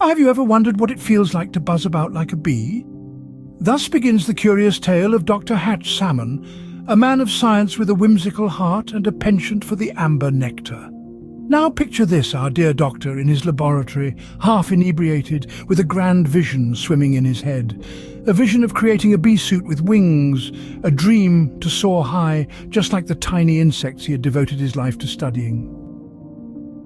Have you ever wondered what it feels like to buzz about like a bee? Thus begins the curious tale of Dr. Salmon, a man of science with a whimsical heart and a penchant for the amber nectar. Now picture this, our dear doctor in his laboratory, half inebriated, with a grand vision swimming in his head. A vision of creating a bee suit with wings, a dream to soar high, just like the tiny insects he had devoted his life to studying.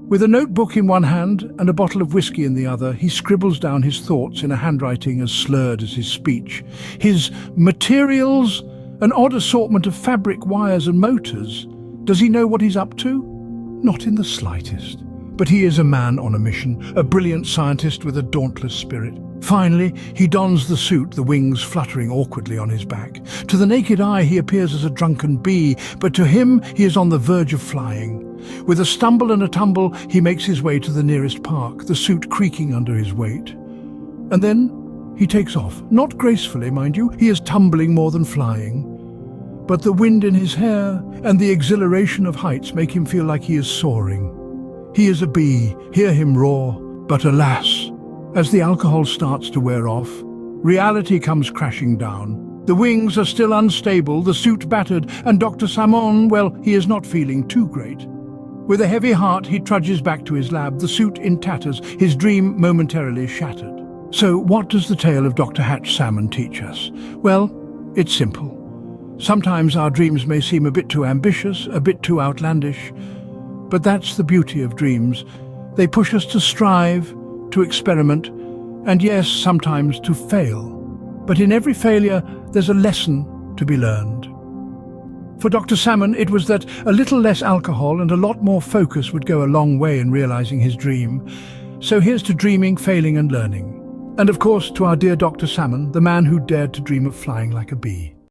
With a notebook in one hand and a bottle of whiskey in the other, he scribbles down his thoughts in a handwriting as slurred as his speech. His materials, an odd assortment of fabric, wires and motors. Does he know what he's up to? Not in the slightest. But he is a man on a mission, a brilliant scientist with a dauntless spirit. Finally, he dons the suit, the wings fluttering awkwardly on his back. To the naked eye, he appears as a drunken bee, but to him, he is on the verge of flying. With a stumble and a tumble, he makes his way to the nearest park, the suit creaking under his weight. And then he takes off. Not gracefully, mind you, he is tumbling more than flying. But the wind in his hair and the exhilaration of heights make him feel like he is soaring. He is a bee, hear him roar. But alas, as the alcohol starts to wear off, reality comes crashing down. The wings are still unstable, the suit battered, and Dr. Salmon, well, he is not feeling too great. With a heavy heart, he trudges back to his lab, the suit in tatters, his dream momentarily shattered. So what does the tale of Dr. Salmon teach us? Well, it's simple. Sometimes our dreams may seem a bit too ambitious, a bit too outlandish, but that's the beauty of dreams. They push us to strive, to experiment, and yes, sometimes to fail. But in every failure, there's a lesson to be learned. For Dr. Salmon, it was that a little less alcohol and a lot more focus would go a long way in realizing his dream. So here's to dreaming, failing and learning. And of course, to our dear Dr. Salmon, the man who dared to dream of flying like a bee.